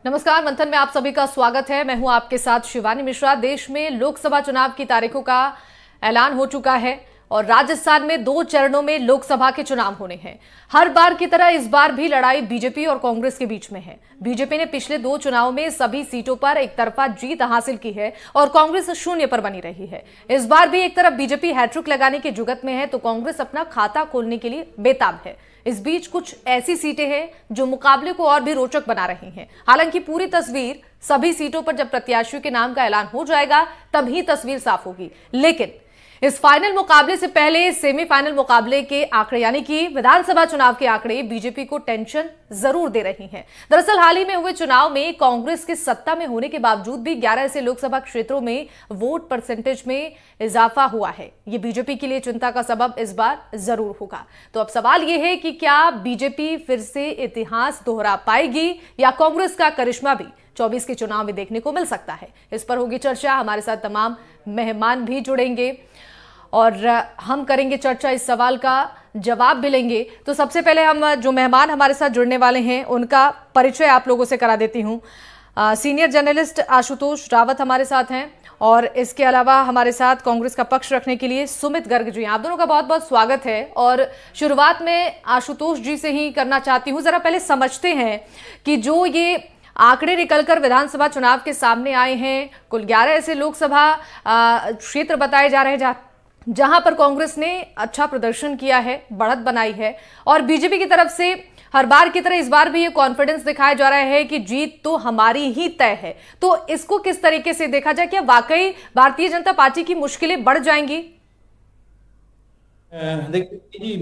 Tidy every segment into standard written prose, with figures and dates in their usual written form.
नमस्कार, मंथन में आप सभी का स्वागत है। मैं हूं आपके साथ शिवानी मिश्रा। देश में लोकसभा चुनाव की तारीखों का ऐलान हो चुका है और राजस्थान में 2 चरणों में लोकसभा के चुनाव होने हैं। हर बार की तरह इस बार भी लड़ाई बीजेपी और कांग्रेस के बीच में है। बीजेपी ने पिछले 2 चुनावों में सभी सीटों पर एक तरफा जीत हासिल की है और कांग्रेस 0 पर बनी रही है। इस बार भी एक तरफ बीजेपी हैट्रिक लगाने की जुगत में है तो कांग्रेस अपना खाता खोलने के लिए बेताब है। इस बीच कुछ ऐसी सीटें हैं जो मुकाबले को और भी रोचक बना रही हैं। हालांकि पूरी तस्वीर सभी सीटों पर जब प्रत्याशियों के नाम का ऐलान हो जाएगा तभी तस्वीर साफ होगी। लेकिन इस फाइनल मुकाबले से पहले सेमीफाइनल मुकाबले के आंकड़े यानी कि विधानसभा चुनाव के आंकड़े बीजेपी को टेंशन जरूर दे रही हैं। दरअसल हाल ही में हुए चुनाव में कांग्रेस के सत्ता में होने के बावजूद भी 11 ऐसे लोकसभा क्षेत्रों में वोट परसेंटेज में इजाफा हुआ है। ये बीजेपी के लिए चिंता का सबब इस बार जरूर होगा। तो अब सवाल यह है कि क्या बीजेपी फिर से इतिहास दोहरा पाएगी या कांग्रेस का करिश्मा भी 24 के चुनाव में देखने को मिल सकता है। इस पर होगी चर्चा। हमारे साथ तमाम मेहमान भी जुड़ेंगे और हम करेंगे चर्चा, इस सवाल का जवाब भी लेंगे। तो सबसे पहले हम जो मेहमान हमारे साथ जुड़ने वाले हैं उनका परिचय आप लोगों से करा देती हूं। सीनियर जर्नलिस्ट आशुतोष रावत हमारे साथ हैं और इसके अलावा हमारे साथ कांग्रेस का पक्ष रखने के लिए सुमित गर्ग जी। आप दोनों का बहुत बहुत स्वागत है। और शुरुआत में आशुतोष जी से ही करना चाहती हूँ। जरा पहले समझते हैं कि जो ये आंकड़े निकलकर विधानसभा चुनाव के सामने आए हैं, कुल 11 ऐसे लोकसभा क्षेत्र बताए जा रहे हैं जहां पर कांग्रेस ने अच्छा प्रदर्शन किया है, बढ़त बनाई है और बीजेपी की तरफ से हर बार की तरह इस बार भी ये कॉन्फिडेंस दिखाया जा रहा है कि जीत तो हमारी ही तय है। तो इसको किस तरीके से देखा जाए? क्या वाकई भारतीय जनता पार्टी की मुश्किलें बढ़ जाएंगी? देखिए जी,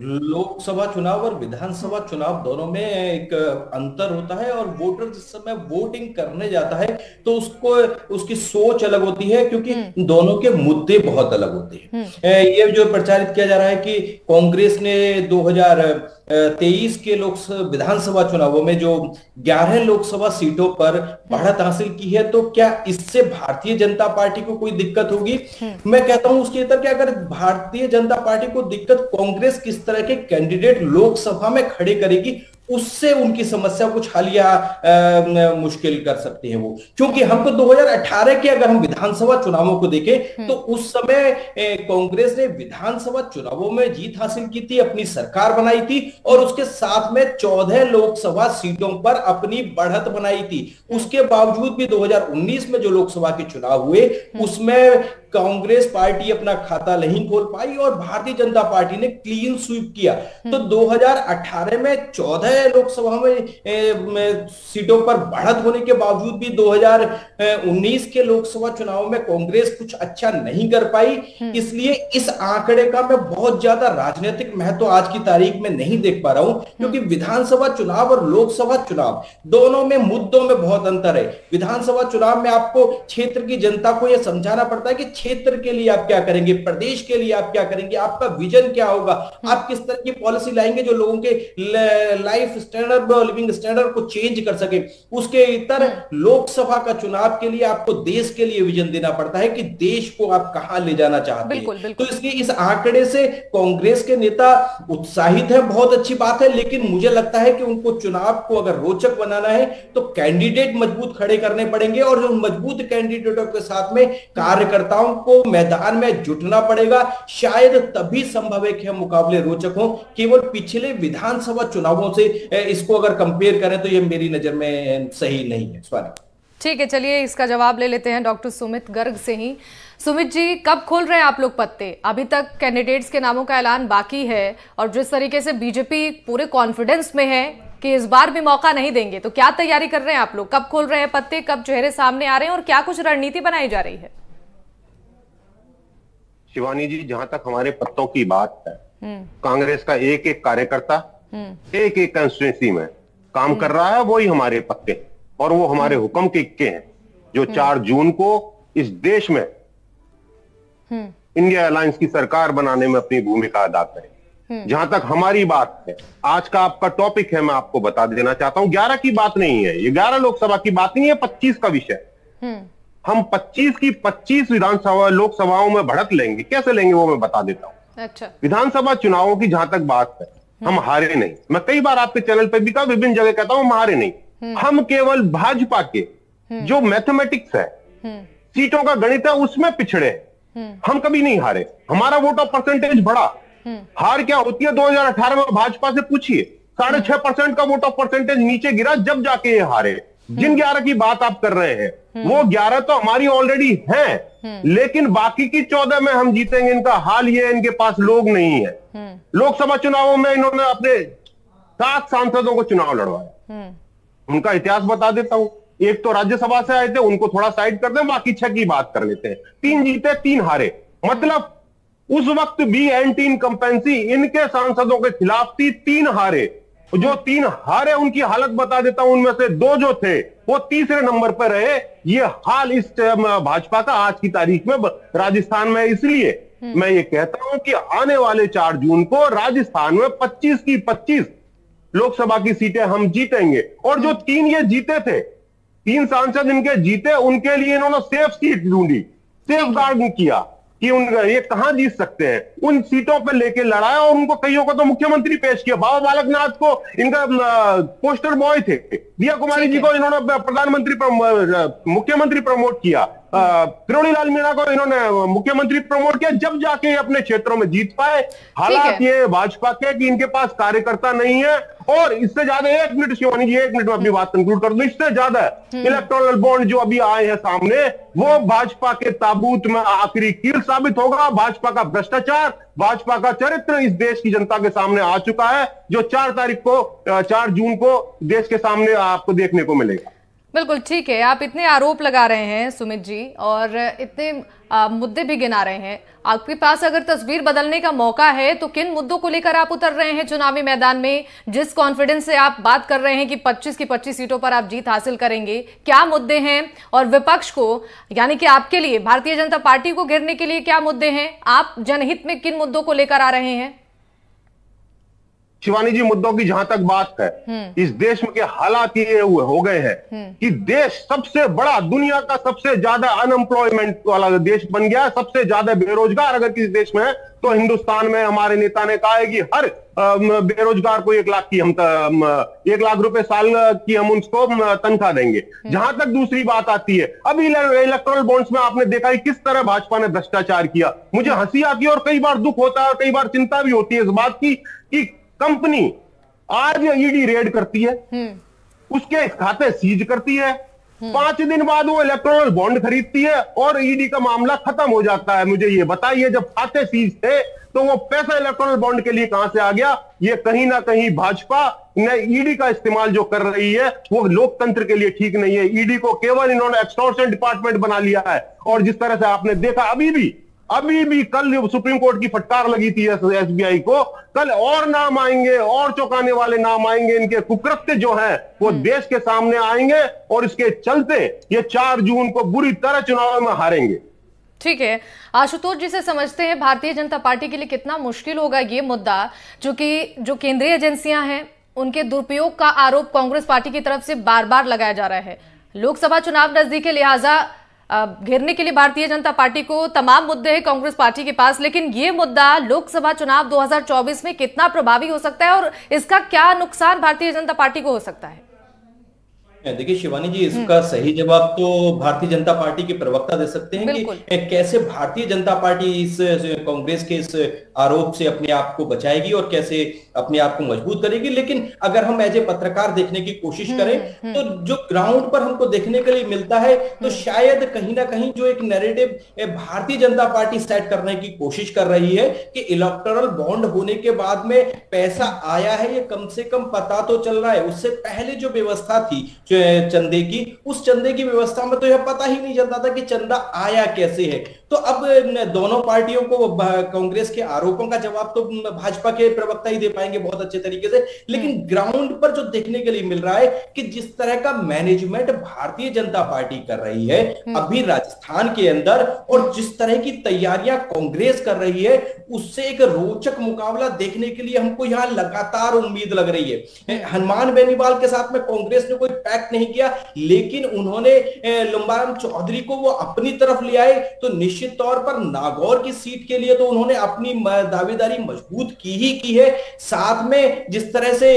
लोकसभा चुनाव और विधानसभा चुनाव दोनों में एक अंतर होता है और वोटर जिस समय वोटिंग करने जाता है तो उसको उसकी सोच अलग होती है, क्योंकि दोनों के मुद्दे बहुत अलग होते हैं। ये जो प्रचारित किया जा रहा है कि कांग्रेस ने 2023 के विधानसभा चुनावों में जो 11 लोकसभा सीटों पर बढ़त हासिल की है, तो क्या इससे भारतीय जनता पार्टी को कोई दिक्कत होगी? मैं कहता हूं उसके अंदर कि अगर भारतीय जनता पार्टी को दिक्कत कांग्रेस किस तरह के कैंडिडेट लोकसभा में खड़े करेगी उससे उनकी समस्या कुछ हल या मुश्किल कर सकते हैं वो। क्योंकि हमको 2018 के अगर हम विधानसभा चुनावों को देखें तो उस समय कांग्रेस ने विधानसभा चुनावों में जीत हासिल की थी, अपनी सरकार बनाई थी और उसके साथ में 14 लोकसभा सीटों पर अपनी बढ़त बनाई थी। उसके बावजूद भी 2019 में जो लोकसभा के चुनाव हुए उसमें कांग्रेस पार्टी अपना खाता नहीं खोल पाई और भारतीय जनता पार्टी ने क्लीन स्वीप किया। तो 2018 में 14 लोकसभा में सीटों पर बढ़त होने के बावजूद भी 2019 के लोकसभा चुनाव में कांग्रेस कुछ अच्छा नहीं कर पाई। इसलिए इस आंकड़े का मैं बहुत ज्यादा राजनीतिक महत्व आज की तारीख में नहीं देख पा रहा हूं, क्योंकि विधानसभा चुनाव और लोकसभा चुनाव दोनों में मुद्दों में बहुत अंतर है। विधानसभा चुनाव में आपको क्षेत्र की जनता को यह समझाना पड़ता है कि क्षेत्र के लिए आप क्या करेंगे, प्रदेश के लिए आप क्या करेंगे, आपका विजन क्या होगा, आप किस तरह की पॉलिसी लाएंगे जो लोगों के लाइफ स्टैंडर्ड, लिविंग स्टैंडर्ड को चेंज कर सके। उसके इतर लोकसभा का चुनाव के लिए आपको देश के लिए विजन देना पड़ता है कि देश को आप कहां ले जाना चाहते हैं। तो इसलिए इस आंकड़े से कांग्रेस के नेता उत्साहित है, बहुत अच्छी बात है, लेकिन मुझे लगता है कि उनको चुनाव को अगर रोचक बनाना है तो कैंडिडेट मजबूत खड़े करने पड़ेंगे और जो मजबूत कैंडिडेटों के साथ में कार्यकर्ताओं को मैदान में जुटना पड़ेगा। शायद तभी संभव है कि हम मुकाबले रोचक हों। केवल पिछले विधानसभा चुनावों से इसको अगर कंपेयर करें तो ये मेरी नजर में सही नहीं है। सॉरी। ठीक है, चलिए इसका जवाब ले लेते हैं डॉक्टर सुमित गर्ग से ही। सुमित जी, कब खोल रहे हैं आप लोग पत्ते? अभी तक कैंडिडेट्स के नामों का ऐलान बाकी है और जिस तरीके से बीजेपी पूरे कॉन्फिडेंस में है कि इस बार भी मौका नहीं देंगे, तो क्या तैयारी कर रहे हैं आप लोग? कब खोल रहे हैं पत्ते, कब चेहरे सामने आ रहे हैं और क्या कुछ रणनीति बनाई जा रही है? शिवानी जी, जहां तक हमारे पत्तों की बात है, कांग्रेस का एक एक कार्यकर्ता एक एक कंस्टिट्यूंसी में काम कर रहा है, वही हमारे पत्ते और वो हमारे हुक्म के इक्के हैं जो 4 जून को इस देश में इंडिया अलायंस की सरकार बनाने में अपनी भूमिका अदा करें। जहां तक हमारी बात है, आज का आपका टॉपिक है, मैं आपको बता देना चाहता हूं, 11 की बात नहीं है, ये 11 लोकसभा की बात नहीं है, 25 का विषय। हम 25 की 25 विधानसभा लोकसभाओं में बढ़त लेंगे। कैसे लेंगे वो मैं बता देता हूं। अच्छा। विधानसभा चुनावों की जहां तक बात है, हम हारे नहीं। मैं कई बार आपके चैनल पर भी कहा, विभिन्न जगह कहता हूं हम हारे नहीं। हम केवल भाजपा के जो मैथमेटिक्स है, सीटों का गणित है, उसमें पिछड़े हैं। हम कभी नहीं हारे, हमारा वोट ऑफ परसेंटेज बढ़ा। हार क्या होती है 2018 में भाजपा से पूछिए, 6.5% का वोट ऑफ परसेंटेज नीचे गिरा, जब जाके ये हारे। जिन 11 की बात आप कर रहे हैं वो 11 तो हमारी ऑलरेडी हैं, लेकिन बाकी की 14 में हम जीतेंगे। इनका हाल ये है, इनके पास लोग नहीं है। लोकसभा चुनावों में इन्होंने अपने 7 सांसदों को चुनाव लड़वाया। उनका इतिहास बता देता हूं। एक तो राज्यसभा से आए थे, उनको थोड़ा साइड कर दें, बाकी 6 की बात कर लेते हैं। 3 जीते 3 हारे, मतलब उस वक्त भी एंटी इनकम्पेंसी इनके सांसदों के खिलाफ थी। 3 हारे, जो 3 हारे उनकी हालत बता देता हूं। उनमें से 2 जो थे वो तीसरे नंबर पर रहे। ये हाल इस भाजपा का आज की तारीख में राजस्थान में। इसलिए मैं ये कहता हूं कि आने वाले 4 जून को राजस्थान में 25 की 25 लोकसभा की सीटें हम जीतेंगे। और जो 3 ये जीते थे, 3 सांसद इनके जीते, उनके लिए इन्होंने सेफ सीट ढूंढी, सेफ गार्ड किया कि ये कहां जीत सकते हैं। उन सीटों पर लेके लड़ाया और उनको कईयों को तो मुख्यमंत्री पेश किया। बाबा बालकनाथ को इनका पोस्टर बॉय थे, दिया कुमारी जी को इन्होंने मुख्यमंत्री प्रमोट किया, किरोड़ी लाल मीणा को इन्होंने मुख्यमंत्री प्रमोट किया, जब जाके अपने क्षेत्रों में जीत पाए। हालात ये भाजपा के कि इनके पास कार्यकर्ता नहीं है। और इससे ज्यादा 1 मिनट शिवानी जी, 1 मिनट में अपनी बात कंक्लूड कर दूं। इससे ज्यादा इलेक्टोरल बॉन्ड जो अभी आए हैं सामने, वो भाजपा के ताबूत में आखिरी कील साबित होगा। भाजपा का भ्रष्टाचार, भाजपा का चरित्र इस देश की जनता के सामने आ चुका है, जो 4 जून को देश के सामने आपको देखने को मिलेगा। बिल्कुल ठीक है। आप इतने आरोप लगा रहे हैं सुमित जी, और इतने मुद्दे भी गिना रहे हैं। आपके पास अगर तस्वीर बदलने का मौका है तो किन मुद्दों को लेकर आप उतर रहे हैं चुनावी मैदान में? जिस कॉन्फिडेंस से आप बात कर रहे हैं कि 25 की 25 सीटों पर आप जीत हासिल करेंगे, क्या मुद्दे हैं? और विपक्ष को, यानी कि आपके लिए, भारतीय जनता पार्टी को घेरने के लिए क्या मुद्दे हैं? आप जनहित में किन मुद्दों को लेकर आ रहे हैं? शिवानी जी, मुद्दों की जहां तक बात है, इस देश में के हालात ये हुए हो गए हैं कि देश सबसे बड़ा, दुनिया का सबसे ज्यादा अनएम्प्लॉयमेंट वाला देश बन गया। सबसे ज्यादा बेरोजगार अगर किसी देश में है तो हिंदुस्तान में। हमारे नेता ने कहा है कि हर बेरोजगार को 1 लाख की हम 1 लाख रुपए साल की हम उसको तनख्वाह देंगे। जहां तक दूसरी बात आती है, अभी इलेक्टोरल बॉन्ड्स में आपने देखा है किस तरह भाजपा ने भ्रष्टाचार किया। मुझे हंसी आती है और कई बार दुख होता है और कई बार चिंता भी होती है इस बात की कि कंपनी आज ईडी रेड करती है, उसके खाते सीज करती है, 5 दिन बाद वो इलेक्टोरल बॉन्ड खरीदती है और ईडी का मामला खत्म हो जाता है। मुझे ये बताइए, जब खाते सीज थे तो वो पैसा इलेक्टोरल बॉन्ड के लिए कहां से आ गया? ये कहीं ना कहीं भाजपा ने ईडी का इस्तेमाल जो कर रही है वो लोकतंत्र के लिए ठीक नहीं है। ईडी को केवल इन्होंने एक्सटॉर्शन डिपार्टमेंट बना लिया है। और जिस तरह से आपने देखा, अभी भी कल सुप्रीम कोर्ट की फटकार लगी थी एसबीआई को, कल और नाम आएंगे, और चौंकाने वाले नाम आएंगे। इनके कुकृत्य जो है वो देश के सामने आएंगे और इसके चलते ये 4 जून को बुरी तरह चुनाव में हारेंगे। ठीक है, आशुतोष जी से समझते हैं भारतीय जनता पार्टी के लिए कितना मुश्किल होगा ये मुद्दा, जो केंद्रीय एजेंसियां हैं उनके दुरुपयोग का आरोप कांग्रेस पार्टी की तरफ से बार बार लगाया जा रहा है। लोकसभा चुनाव नजदीक है, लिहाजा घेरने के लिए भारतीय जनता पार्टी को तमाम मुद्दे हैं कांग्रेस पार्टी के पास, लेकिन ये मुद्दा लोकसभा चुनाव 2024 में कितना प्रभावी हो सकता है और इसका क्या नुकसान भारतीय जनता पार्टी को हो सकता है? देखिए शिवानी जी, इसका सही जवाब तो भारतीय जनता पार्टी के प्रवक्ता दे सकते हैं कि कैसे भारतीय जनता पार्टी इस कांग्रेस के इस आरोप से अपने आप को बचाएगी और कैसे अपने आप को मजबूत करेगी। लेकिन अगर हम एज ए पत्रकार देखने की कोशिश करें तो जो ग्राउंड पर हमको देखने के लिए मिलता है, तो शायद कहीं ना कहीं जो एक narrative Bharatiya Janata party set करने की कोशिश कर रही है कि इलेक्टोरल बॉन्ड होने के बाद में पैसा आया है, ये कम से कम पता तो चल रहा है। उससे पहले जो व्यवस्था थी चंदे की, उस चंदे की व्यवस्था में तो यह पता ही नहीं चलता था कि चंदा आया कैसे है। तो अब दोनों पार्टियों को कांग्रेस के आरोपों का जवाब तो भाजपा के प्रवक्ता ही दे पाएंगे बहुत अच्छे तरीके से, लेकिन ग्राउंड पर जो देखने के लिए मिल रहा है कि जिस तरह का मैनेजमेंट भारतीय जनता पार्टी कर रही है अभी राजस्थान के अंदर, और जिस तरह की तैयारियां कांग्रेस कर रही है, उससे एक रोचक मुकाबला देखने के लिए हमको यहां लगातार उम्मीद लग रही है। हनुमान बेनीवाल के साथ में कांग्रेस ने कोई पैक्ट नहीं किया, लेकिन उन्होंने लंबाराम चौधरी को वो अपनी तरफ ले आए, तो निश्चित तौर पर नागौर की सीट के लिए तो उन्होंने अपनी दावेदारी मजबूत की ही की है। साथ में जिस तरह से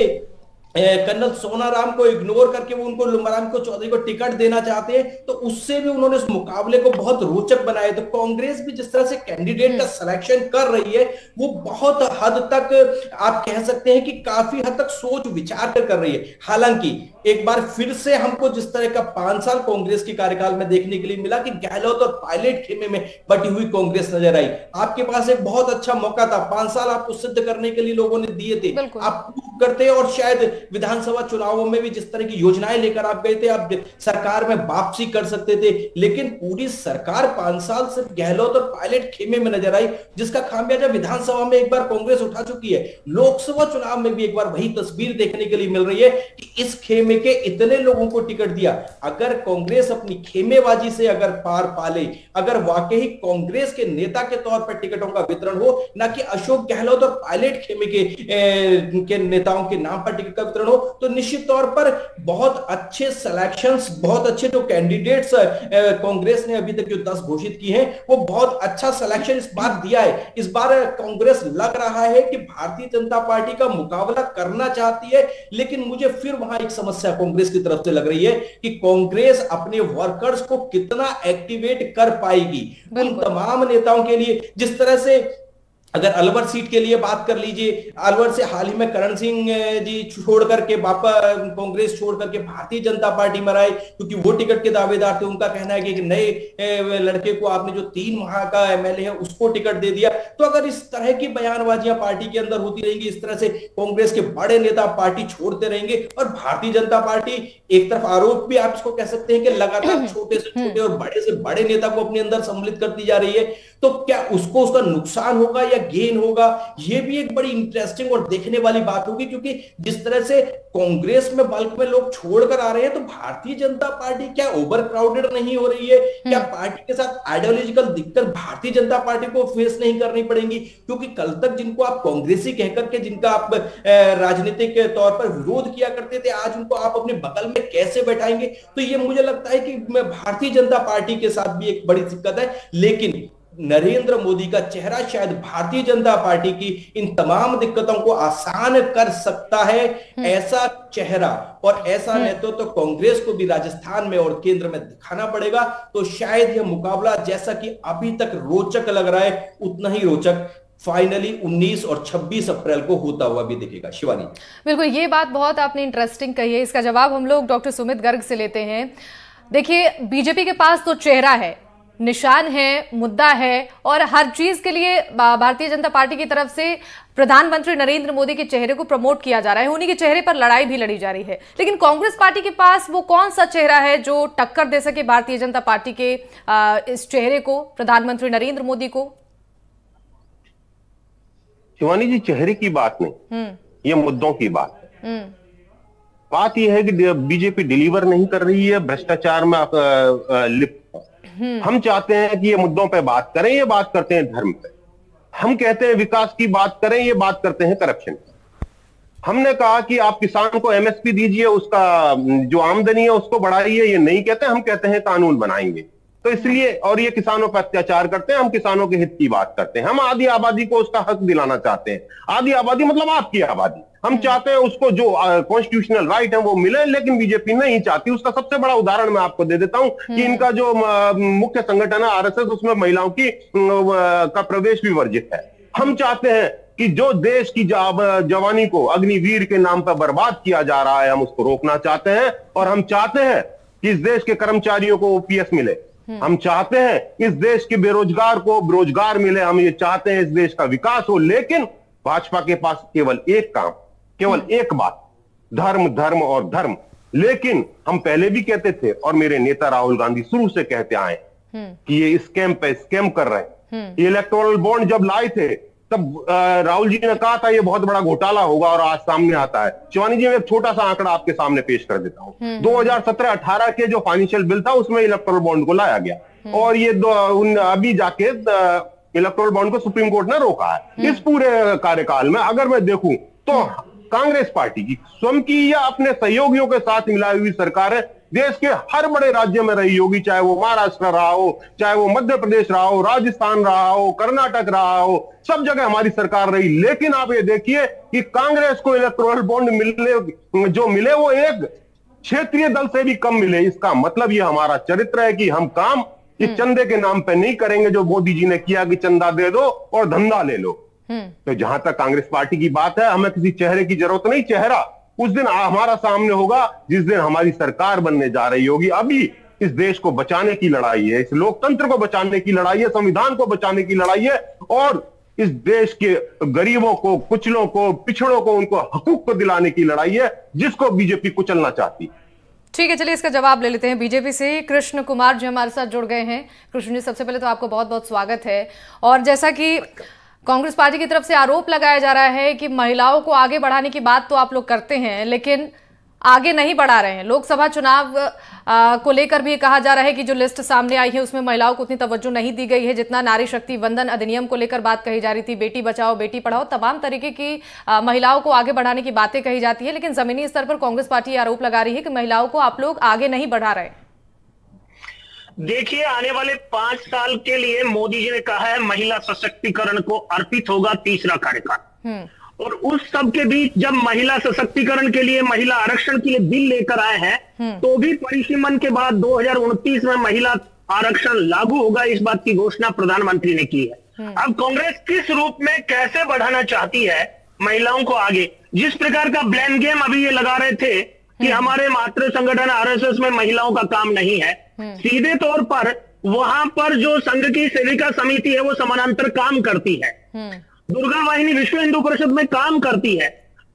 कर्नल सोनाराम को इग्नोर करके वो उनको लुम्बाराम को चौधरी को टिकट देना चाहते हैं, तो उससे भी उन्होंने उस मुकाबले को बहुत रोचक बनाया। तो कांग्रेस भी जिस तरह से कैंडिडेट का सिलेक्शन कर रही है वो बहुत हद तक आप कह सकते हैं कि काफी हद तक सोच विचार कर रही है। हालांकि एक बार फिर से हमको जिस तरह का 5 साल कांग्रेस के कार्यकाल में देखने के लिए मिला कि गहलोत और पायलट खेमे में बटी हुई कांग्रेस नजर आई। आपके पास एक बहुत अच्छा मौका था, 5 साल आपको सिद्ध करने के लिए लोगों ने दिए थे, आप प्रूव करते और शायद विधानसभा चुनावों में भी जिस तरह की योजनाएं लेकर आप गए थे, आप सरकार में वापसी कर सकते थे। लेकिन पूरी सरकार 5 साल सिर्फ गहलोत और पायलट खेमे में नजर आई, जिसका खामियाजा विधानसभा में एक बार कांग्रेस उठा चुकी है। लोकसभा चुनाव में भी एक बार वही तस्वीर देखने के लिए मिल रही है कि इस खेमे के इतने लोगों को टिकट दिया। अगर कांग्रेस अपनी खेमेबाजी से अगर पार पाले, अगर वाकई कांग्रेस के नेता के तौर पर टिकटों का वितरण हो, ना कि अशोक गहलोत और पायलट खेमे के नेताओं के नाम पर टिकट का वितरण हो, तो निश्चित तौर पर बहुत अच्छे सिलेक्शंस, बहुत अच्छे जो कैंडिडेट्स कांग्रेस ने अभी तक जो 10 घोषित की हैं, वो बहुत अच्छा सिलेक्शन इस बार दिया है। इस बार कांग्रेस लग रहा है कि भारतीय जनता पार्टी का मुकाबला करना चाहती है, लेकिन मुझे फिर वहां एक समस्या कांग्रेस की तरफ से लग रही है कि कांग्रेस अपने वर्कर्स को कितना एक्टिवेट कर पाएगी उन तमाम नेताओं के लिए। जिस तरह से अगर अलवर सीट के लिए बात कर लीजिए, अलवर से हाल ही में करण सिंह जी छोड़ करके वापस कांग्रेस छोड़ करके भारतीय जनता पार्टी में आए, क्योंकि वो टिकट के दावेदार थे। उनका कहना है कि नए लड़के को आपने जो 3 माह का एमएलए है उसको टिकट दे दिया। तो अगर इस तरह की बयानबाजियां पार्टी के अंदर होती रहेंगी, इस तरह से कांग्रेस के बड़े नेता पार्टी छोड़ते रहेंगे और भारतीय जनता पार्टी एक तरफ आरोप भी आप इसको कह सकते हैं कि लगातार छोटे से छोटे और बड़े से बड़े नेता को अपने अंदर सम्मिलित करती जा रही है, तो क्या उसको उसका नुकसान होगा या गेन होगा, यह भी एक बड़ी इंटरेस्टिंग और देखने वाली बात होगी। क्योंकि जिस तरह से कांग्रेस में बल्क में लोग छोड़कर आ रहे हैं, तो भारतीय जनता पार्टी क्या ओवर क्राउडेड नहीं हो रही है? क्या पार्टी के साथ आइडियोलॉजिकल दिक्कत भारतीय जनता पार्टी को फेस नहीं करनी पड़ेंगी? क्योंकि कल तक जिनको आप कांग्रेसी कहकर के जिनका आप राजनीतिक तौर पर विरोध किया करते थे, आज उनको आप अपने बगल में कैसे बैठाएंगे? तो ये मुझे लगता है कि भारतीय जनता पार्टी के साथ भी एक बड़ी दिक्कत है। लेकिन नरेंद्र मोदी का चेहरा शायद भारतीय जनता पार्टी की इन तमाम दिक्कतों को आसान कर सकता है। ऐसा चेहरा और ऐसा नेतृत्व तो कांग्रेस को भी राजस्थान में और केंद्र में दिखाना पड़ेगा। तो शायद यह मुकाबला जैसा कि अभी तक रोचक लग रहा है, उतना ही रोचक फाइनली 19 और 26 अप्रैल को होता हुआ भी दिखेगा। शिवानी, बिल्कुल, ये बात बहुत आपने इंटरेस्टिंग कही है। इसका जवाब हम लोग डॉक्टर सुमित गर्ग से लेते हैं। देखिए, बीजेपी के पास तो चेहरा है, निशान है, मुद्दा है, और हर चीज के लिए भारतीय जनता पार्टी की तरफ से प्रधानमंत्री नरेंद्र मोदी के चेहरे को प्रमोट किया जा रहा है, उन्हीं के चेहरे पर लड़ाई भी लड़ी जा रही है। लेकिन कांग्रेस पार्टी के पास वो कौन सा चेहरा है जो टक्कर दे सके भारतीय जनता पार्टी के इस चेहरे को, प्रधानमंत्री नरेंद्र मोदी को? शिवानी जी, चेहरे की बात नहीं, ये मुद्दों की बात है। बात यह है कि बीजेपी डिलीवर नहीं कर रही है, भ्रष्टाचार में लिप्त। हम चाहते हैं कि ये मुद्दों पे बात करें, ये बात करते हैं धर्म पे। हम कहते हैं विकास की बात करें, ये बात करते हैं करप्शन। हमने कहा कि आप किसान को एमएसपी दीजिए, उसका जो आमदनी है उसको बढ़ाइए, ये नहीं कहते। हम कहते हैं कानून बनाएंगे। तो इसलिए, और ये किसानों पर अत्याचार करते हैं, हम किसानों के हित की बात करते हैं। हम आधी आबादी को उसका हक दिलाना चाहते हैं। आधी आबादी मतलब आपकी आबादी। हम चाहते हैं उसको जो कॉन्स्टिट्यूशनल राइट है वो मिले, लेकिन बीजेपी नहीं चाहती। उसका सबसे बड़ा उदाहरण मैं आपको दे देता हूं कि इनका जो मुख्य संगठन है आरएसएस, उसमें महिलाओं की का प्रवेश भी वर्जित है। हम चाहते हैं कि जो देश की जवानी को अग्निवीर के नाम पर बर्बाद किया जा रहा है, हम उसको रोकना चाहते हैं। और हम चाहते हैं कि इस देश के कर्मचारियों को ओपीएस मिले। हम चाहते हैं इस देश के बेरोजगार को रोजगार मिले। हम ये चाहते हैं इस देश का विकास हो। लेकिन भाजपा के पास केवल एक काम, केवल एक बात, धर्म, धर्म और धर्म। लेकिन हम पहले भी कहते थे, और मेरे नेता राहुल गांधी शुरू से कहते आए कि ये स्कैम पे स्कैम कर रहे हैं। ये इलेक्टोरल बॉन्ड जब लाए थे, तब राहुल जी ने कहा था ये बहुत बड़ा घोटाला होगा, और आज सामने आता है। शिवानी जी, मैं एक छोटा सा आंकड़ा आपके सामने पेश कर देता हूं। 2017-18 के जो फाइनेंशियल बिल था, उसमें इलेक्टोरल बॉन्ड को लाया गया, और ये अभी जाके इलेक्टोरल बॉन्ड को सुप्रीम कोर्ट ने रोका है। इस पूरे कार्यकाल में अगर मैं देखूं तो कांग्रेस पार्टी की स्वयं की या अपने सहयोगियों के साथ मिलाई हुई सरकार है, देश के हर बड़े राज्य में रही होगी, चाहे वो महाराष्ट्र रहा हो, चाहे वो मध्य प्रदेश रहा हो, राजस्थान रहा हो, कर्नाटक रहा हो, सब जगह हमारी सरकार रही। लेकिन आप ये देखिए कि कांग्रेस को इलेक्टोरल बॉन्ड मिले वो एक क्षेत्रीय दल से भी कम मिले। इसका मतलब ये हमारा चरित्र है कि हम काम इस चंदे के नाम पे नहीं करेंगे जो मोदी जी ने किया कि चंदा दे दो और धंधा ले लो। तो जहां तक कांग्रेस पार्टी की बात है, हमें किसी चेहरे की जरूरत नहीं। चेहरा उस दिन हमारा सामने होगा जिस दिन हमारी सरकार बनने जा रही होगी। अभी इस देश को बचाने की लड़ाई है, इस लोकतंत्र को बचाने की लड़ाई है, संविधान को बचाने की लड़ाई है और इस देश के गरीबों को, कुचलों को, पिछड़ों को, उनको हकूक को दिलाने की लड़ाई है, जिसको बीजेपी कुचलना चाहती। ठीक है, चलिए इसका जवाब ले लेते हैं। बीजेपी से कृष्ण कुमार जी हमारे साथ जुड़ गए हैं। कृष्ण जी, सबसे पहले तो आपको बहुत बहुत स्वागत है। और जैसा कि कांग्रेस पार्टी की तरफ से आरोप लगाया जा रहा है कि महिलाओं को आगे बढ़ाने की बात तो आप लोग करते हैं लेकिन आगे नहीं बढ़ा रहे हैं। लोकसभा चुनाव को लेकर भी कहा जा रहा है कि जो लिस्ट सामने आई है उसमें महिलाओं को उतनी तवज्जो नहीं दी गई है जितना नारी शक्ति वंदन अधिनियम को लेकर बात कही जा रही थी, बेटी बचाओ बेटी पढ़ाओ, तमाम तरीके की महिलाओं को आगे बढ़ाने की बातें कही जाती है। लेकिन जमीनी स्तर पर कांग्रेस पार्टी आरोप लगा रही है कि महिलाओं को आप लोग आगे नहीं बढ़ा रहे। देखिए, आने वाले 5 साल के लिए मोदी जी ने कहा है महिला सशक्तिकरण को अर्पित होगा तीसरा कार्यकाल। और उस सब के बीच जब महिला सशक्तिकरण के लिए, महिला आरक्षण के लिए बिल लेकर आए हैं तो भी परिसीमन के बाद 2029 में महिला आरक्षण लागू होगा, इस बात की घोषणा प्रधानमंत्री ने की है। अब कांग्रेस किस रूप में कैसे बढ़ाना चाहती है महिलाओं को आगे? जिस प्रकार का ब्लेम गेम अभी ये लगा रहे थे कि हमारे मातृ संगठन आरएसएस में महिलाओं का काम नहीं है, सीधे तौर पर वहां पर जो संघ की सेविका समिति है वो समानांतर काम करती है, दुर्गा वाहिनी विश्व हिंदू परिषद में काम करती है।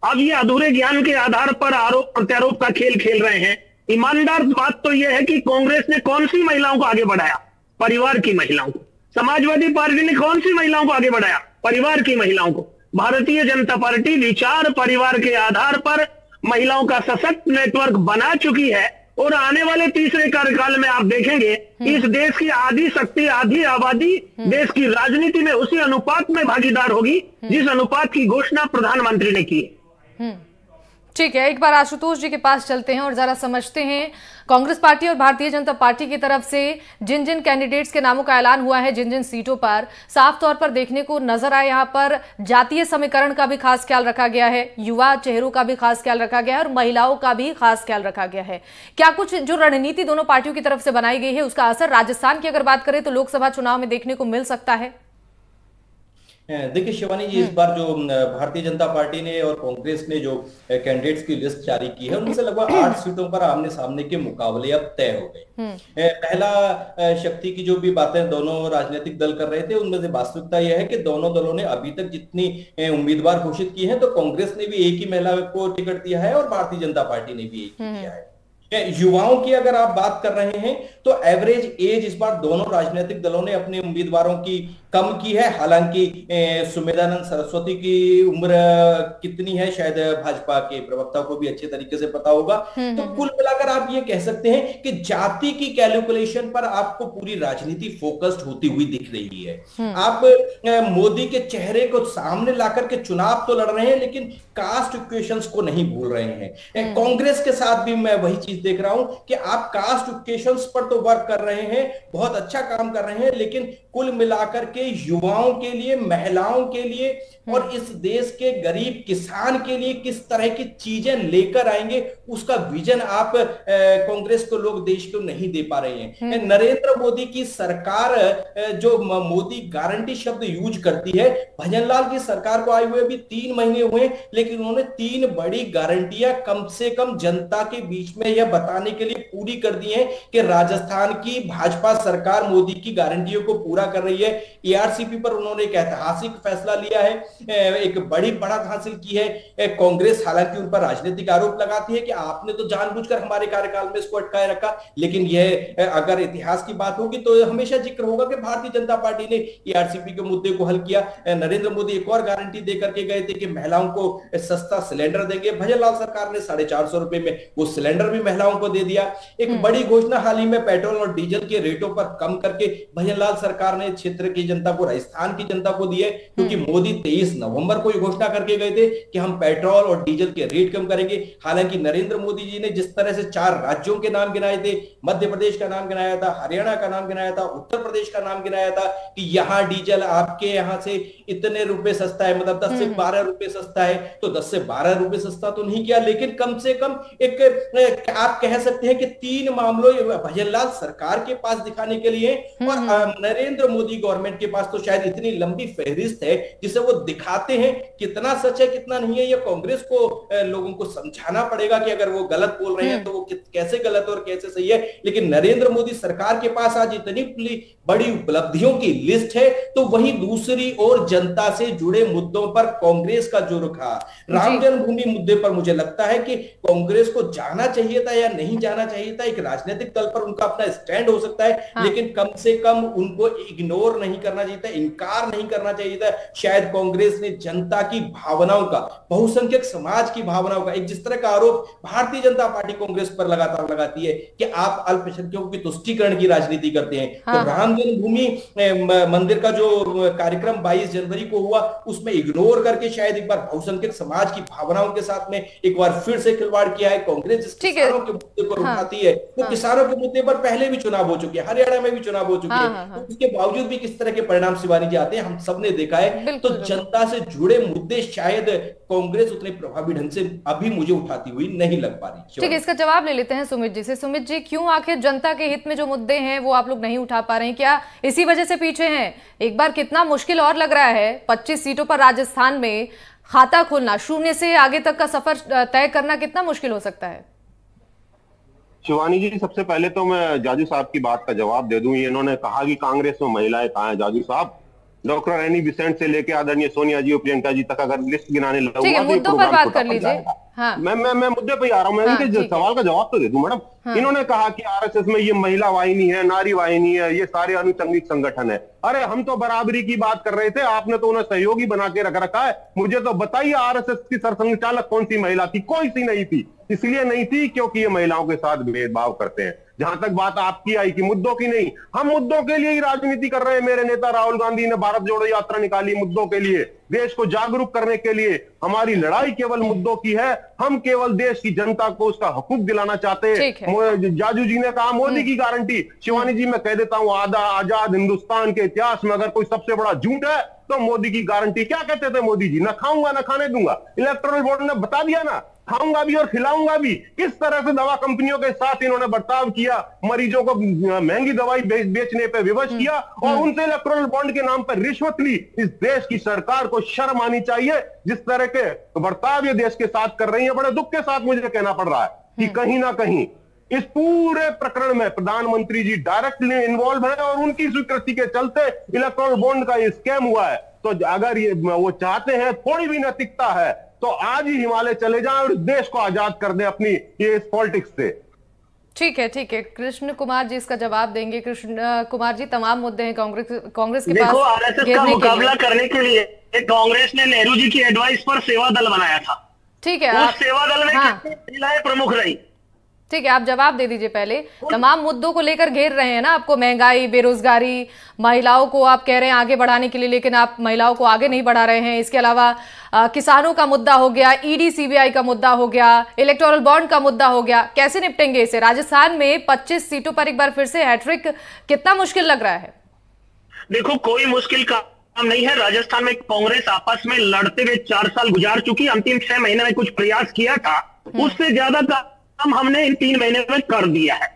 अब ये अधूरे ज्ञान के आधार पर आरोप प्रत्यारोप का खेल खेल रहे हैं। ईमानदार बात तो यह है कि कांग्रेस ने कौन सी महिलाओं को आगे बढ़ाया? परिवार की महिलाओं को। समाजवादी पार्टी ने कौन सी महिलाओं को आगे बढ़ाया? परिवार की महिलाओं को। भारतीय जनता पार्टी विचार परिवार के आधार पर महिलाओं का सशक्त नेटवर्क बना चुकी है और आने वाले तीसरे कार्यकाल में आप देखेंगे इस देश की आधी शक्ति, आधी आबादी देश की राजनीति में उसी अनुपात में भागीदार होगी जिस अनुपात की घोषणा प्रधानमंत्री ने की है। ठीक है, एक बार आशुतोष जी के पास चलते हैं और जरा समझते हैं कांग्रेस पार्टी और भारतीय जनता पार्टी की तरफ से जिन जिन कैंडिडेट्स के नामों का ऐलान हुआ है, जिन जिन सीटों पर, साफ तौर पर देखने को नजर आए यहाँ पर जातीय समीकरण का भी खास ख्याल रखा गया है, युवा चेहरों का भी खास ख्याल रखा गया है और महिलाओं का भी खास ख्याल रखा गया है। क्या कुछ जो रणनीति दोनों पार्टियों की तरफ से बनाई गई है उसका असर राजस्थान की अगर बात करें तो लोकसभा चुनाव में देखने को मिल सकता है? देखिए शिवानी जी, इस बार जो भारतीय जनता पार्टी ने और कांग्रेस ने जो कैंडिडेट्स की लिस्ट जारी की है उनमें से लगभग 8 सीटों पर आमने सामने के मुकाबले अब तय हो गए। पहला शक्ति की जो भी बातें दोनों राजनीतिक दल कर रहे थे उनमें से वास्तविकता यह है कि दोनों दलों ने अभी तक जितनी उम्मीदवार घोषित की है तो कांग्रेस ने भी एक ही महिला को टिकट दिया है और भारतीय जनता पार्टी ने भी एक ही दिया है। युवाओं की अगर आप बात कर रहे हैं तो एवरेज एज इस बार दोनों राजनीतिक दलों ने अपने उम्मीदवारों की कम की है। हालांकि सुमेधानंद सरस्वती की उम्र कितनी है शायद भाजपा के प्रवक्ता को भी अच्छे तरीके से पता होगा। तो कुल मिलाकर आप ये कह सकते हैं कि जाति की कैलकुलेशन पर आपको पूरी राजनीति फोकस्ड होती हुई दिख रही है। आप मोदी के चेहरे को सामने लाकर के चुनाव तो लड़ रहे हैं लेकिन कास्ट इक्वेशंस को नहीं भूल रहे हैं। कांग्रेस के साथ भी मैं वही चीज देख रहा हूं कि आप कास्ट इक्वेशंस पर तो वर्क कर रहे हैं, बहुत अच्छा काम कर रहे हैं, लेकिन कुल मिलाकर के युवाओं के लिए, महिलाओं के लिए और इस देश के गरीब किसान के लिए किस तरह की चीजें लेकर आएंगे उसका विजन आप कांग्रेस को, लोग देश को नहीं दे पा रहे हैं। नरेंद्र मोदी की सरकार जो मोदी गारंटी शब्द यूज करती है, भजनलाल की सरकार को आए हुए भी 3 महीने हुए लेकिन उन्होंने 3 बड़ी गारंटियां कम से कम जनता के बीच में यह बताने के लिए पूरी कर दी है कि राजस्थान की भाजपा सरकार मोदी की गारंटियों को पूरा कर रही है। एआरसीपी पर उन्होंने एक ऐतिहासिक फैसला लिया है, एक बड़ी बढ़त हासिल की है। कांग्रेस हालांकि उन पर राजनीतिक आरोप लगाती है कि आपने तो जानबूझकर हमारे कार्यकाल में इसको अटकाए रखा, लेकिन यह अगर इतिहास की बात होगी तो हमेशा जिक्र होगा कि भारतीय जनता पार्टी ने एआरसीपी के मुद्दे को हल किया। नरेंद्र मोदी एक और गारंटी देकर के गए थे कि महिलाओं को सस्ता सिलेंडर देंगे। भजनलाल सरकार ने 450 रुपए में वो सिलेंडर भी महिलाओं को दे दिया। एक बड़ी घोषणा हाल ही में पेट्रोल और डीजल के रेटों पर कम करके भजनलाल सरकार ने क्षेत्र की जनता को, राजस्थान की जनता को दी है, क्योंकि मोदी 23 नवंबर को घोषणा करके गए थे कि हम पेट्रोल और डीजल के रेट कम करेंगे। हालांकि नरेंद्र मोदी जी ने जिस तरह से 4 राज्यों के नाम गिनाए थे, मध्य प्रदेश का नाम गिनाया था, हरियाणा का नाम गिनाया था, उत्तर प्रदेश का नाम गिनाया था कि यहां डीजल आपके यहां से इतने रुपए सस्ता है, मतलब 10 से 12 रुपए सस्ता है, तो 10 से 12 रुपए सस्ता तो नहीं किया, लेकिन कम से कम एक आप कह सकते हैं कि 3 मामलों भजनलाल सरकार के पास दिखाने के लिए और नरेंद्र मोदी गवर्नमेंट के पास तो शायद इतनी लंबी फहरिस्त है जिसे वो दिखाते हैं। कितना सच है कितना नहीं है, ये कांग्रेस को लोगों को समझाना पड़ेगा कि अगर वो गलत बोल रहे हैं तो वो कैसे गलत और कैसे सही है। लेकिन नरेंद्र मोदी सरकार के पास आज इतनी बड़ी उपलब्धियों की लिस्ट है, तो वहीं दूसरी ओर जनता से जुड़े मुद्दों पर कांग्रेस का जो रुख राम जन्मभूमि मुद्दे पर मुझे लगता है कि कांग्रेस को जाना चाहिए था या नहीं जाना चाहिए था। एक राजनीतिक तल पर उनका अपना स्टैंड हो सकता है, लेकिन कम से कम उनको इग्नोर नहीं करना चाहिए था, इनकार नहीं करना चाहिए था। शायद कांग्रेस ने जनता की भावनाओं का, बहुसंख्यक समाज की भावनाओं का, एक जिस तरह का आरोप भारतीय जनता पार्टी कांग्रेस पर लगातार लगाती है कि आप अल्पसंख्यकों की तुष्टीकरण की राजनीति करते हैं, तो राम जन्मभूमि मंदिर का जो कार्यक्रम 22 जनवरी को हुआ उसमें इग्नोर करके शायद एक बार बहुसंख्यक समाज की भावनाओं के साथ में एक बार फिर से खिलवाड़ किया है। कांग्रेस जिस किसानों के मुद्दे पर उठाती है, वो किसानों के मुद्दे पर पहले भी चुनाव हो चुके हैं, हरियाणा में भी चुनाव हो चुके हैं, तो उसके बावजूद भी किस तरह के परिणाम शिवानी जी आते हैं हम सबने देखा है। तो जनता से जुड़े मुद्दे शायद कांग्रेस उतने प्रभावी ढंग से अभी मुझे उठाती हुई नहीं लग पा रही। ठीक है, इसका जवाब ले लेते हैं सुमित जी से। सुमित जी, क्यों आखिर जनता के हित में जो मुद्दे हैं वो आप लोग नहीं उठा पा रहे हैं? क्या इसी वजह से पीछे हैं? एक बार कितना मुश्किल और लग रहा है 25 सीटों पर राजस्थान में खाता खोलना, शून्य से आगे तक का सफर तय करना कितना मुश्किल हो सकता है? शिवानी जी, सबसे पहले तो मैं जाजू साहब की बात का जवाब दे दूं। इन्होंने कहा कि कांग्रेस में महिलाएं कहां हैं। जाजू साहब, डॉक्टर एनी बिसेंट से लेके आदरणीय सोनिया जी और प्रियंका जी तक अगर लिस्ट गिनाने लगूंगा तो मुद्दों पर बात कर लीजिए। हाँ। मैं मुद्दे पे आ रहा हूं। मैं इनके सवाल का जवाब तो दे दूं मैडम। इन्होंने कहा कि आरएसएस में ये महिला वाहिनी है, नारी वाहिनी है, ये सारे अनुचंगिक संगठन है। अरे हम तो बराबरी की बात कर रहे थे, आपने तो उन्हें सहयोगी बना के रख रखा है। मुझे तो बताइए आरएसएस की सरसंघचालक कौन सी महिला थी? कोई सी नहीं थी। इसलिए नहीं थी क्योंकि ये महिलाओं के साथ भेदभाव करते हैं। जहां तक बात आपकी आई कि मुद्दों की नहीं, हम मुद्दों के लिए ही राजनीति कर रहे हैं। मेरे नेता राहुल गांधी ने भारत जोड़ो यात्रा निकाली मुद्दों के लिए, देश को जागरूक करने के लिए। हमारी लड़ाई केवल मुद्दों की है। हम केवल देश की जनता को उसका हकूक दिलाना चाहते हैं। जाजू जी ने कहा मोदी की गारंटी। शिवानी जी, मैं कह देता हूं, आजाद हिंदुस्तान के इतिहास में अगर कोई सबसे बड़ा झूठ है तो मोदी की गारंटी। क्या कहते थे मोदी जी? ना खाऊंगा ना खाने दूंगा। इलेक्टोरल बोर्ड ने बता दिया ना, खाऊंगा भी और खिलाऊंगा भी। किस तरह से दवा कंपनियों के साथ इन्होंने बर्ताव किया, मरीजों को महंगी दवाई बेचने पे विवश किया और उनसे इलेक्टोरल बॉन्ड के नाम पर रिश्वत ली। इस देश की सरकार को शर्म आनी चाहिए। जिस तरह के बर्ताव ये देश के साथ कर रही है, बड़े दुख के साथ मुझे कहना पड़ रहा है कि कहीं ना कहीं इस पूरे प्रकरण में प्रधानमंत्री जी डायरेक्टली इन्वॉल्व है और उनकी स्वीकृति के चलते इलेक्टोरल बॉन्ड का ये स्कैम हुआ है। तो अगर ये वो चाहते हैं थोड़ी भी नैतिकता है तो आज ही हिमालय चले जाएं और देश को आजाद कर दें अपनी ये पॉलिटिक्स से। ठीक है, ठीक है। कृष्ण कुमार जी इसका जवाब देंगे। कृष्ण कुमार जी, तमाम मुद्दे हैं कांग्रेस के देखो, पास। आरएसएस का मुकाबला करने के लिए कांग्रेस ने नेहरू जी की एडवाइस पर सेवा दल बनाया था। ठीक है, उस सेवा दल में कितनी महिलाएं प्रमुख रही? ठीक है, आप जवाब दे दीजिए। पहले तमाम मुद्दों को लेकर घेर रहे हैं ना आपको, महंगाई, बेरोजगारी, महिलाओं को आप कह रहे हैं आगे बढ़ाने के लिए, लेकिन आप महिलाओं को आगे नहीं बढ़ा रहे हैं। इसके अलावा किसानों का मुद्दा हो गया, ईडी सीबीआई का मुद्दा हो गया, इलेक्टोरल बॉन्ड का मुद्दा हो गया। कैसे निपटेंगे इसे? राजस्थान में 25 सीटों पर एक बार फिर से हैट्रिक कितना मुश्किल लग रहा है? देखो, कोई मुश्किल काम नहीं है। राजस्थान में कांग्रेस आपस में लड़ते हुए 4 साल गुजार चुकी। अंतिम 6 महीने में कुछ प्रयास किया था, उससे ज्यादा काम हमने इन 3 महीने में कर दिया है।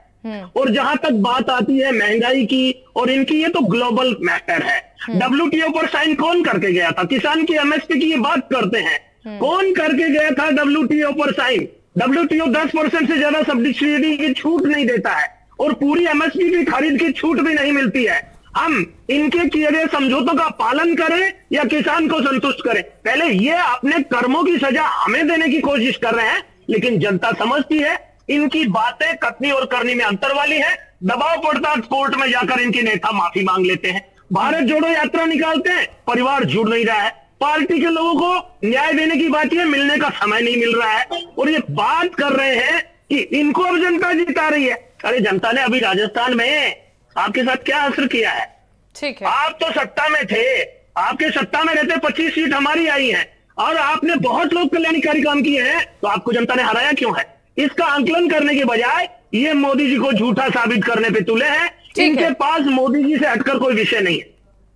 और जहां तक बात आती है महंगाई की और इनकी, ये तो ग्लोबल मैटर है। डब्ल्यूटीओ पर साइन कौन करके गया था? किसान की एमएसपी की ये बात करते हैं, कौन करके गया था डब्ल्यूटीओ पर साइन? डब्ल्यूटीओ 10% से ज्यादा सब्सिडी की छूट नहीं देता है और पूरी एमएसपी की खरीद की छूट भी नहीं मिलती है। हम इनके किए गए समझौतों का पालन करें या किसान को संतुष्ट करें? पहले ये अपने कर्मों की सजा हमें देने की कोशिश कर रहे हैं, लेकिन जनता समझती है इनकी बातें कथनी और करनी में अंतर वाली है। दबाव पड़ता है, कोर्ट में जाकर इनके नेता माफी मांग लेते हैं। भारत जोड़ो यात्रा निकालते हैं, परिवार जुड़ नहीं रहा है। पार्टी के लोगों को न्याय देने की बात है, मिलने का समय नहीं मिल रहा है। और ये बात कर रहे हैं कि इनको अब जनता जिता रही है। अरे जनता ने अभी राजस्थान में आपके साथ क्या असर किया है? ठीक है, आप तो सत्ता में थे, आपके सत्ता में रहते 25 सीट हमारी आई हैं और आपने बहुत लोग कल्याणकारी काम किए हैं, तो आपको जनता ने हराया क्यों है? इसका आंकलन करने के बजाय ये मोदी जी को झूठा साबित करने पे तुले हैं। इनके पास मोदी जी से हटकर कोई विषय नहीं है।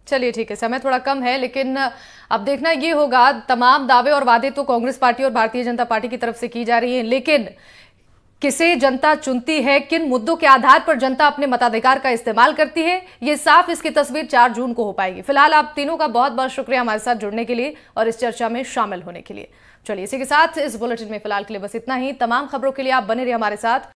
चलिए ठीक है, समय थोड़ा कम है, लेकिन अब देखना ये होगा, तमाम दावे और वादे तो कांग्रेस पार्टी और भारतीय जनता पार्टी की तरफ से की जा रही हैं, लेकिन किसे जनता चुनती है, किन मुद्दों के आधार पर जनता अपने मताधिकार का इस्तेमाल करती है, ये साफ इसकी तस्वीर 4 जून को हो पाएगी। फिलहाल आप तीनों का बहुत बहुत शुक्रिया हमारे साथ जुड़ने के लिए और इस चर्चा में शामिल होने के लिए। चलिए इसी के साथ इस बुलेटिन में फिलहाल के लिए बस इतना ही। तमाम खबरों के लिए आप बने रहिए हमारे साथ।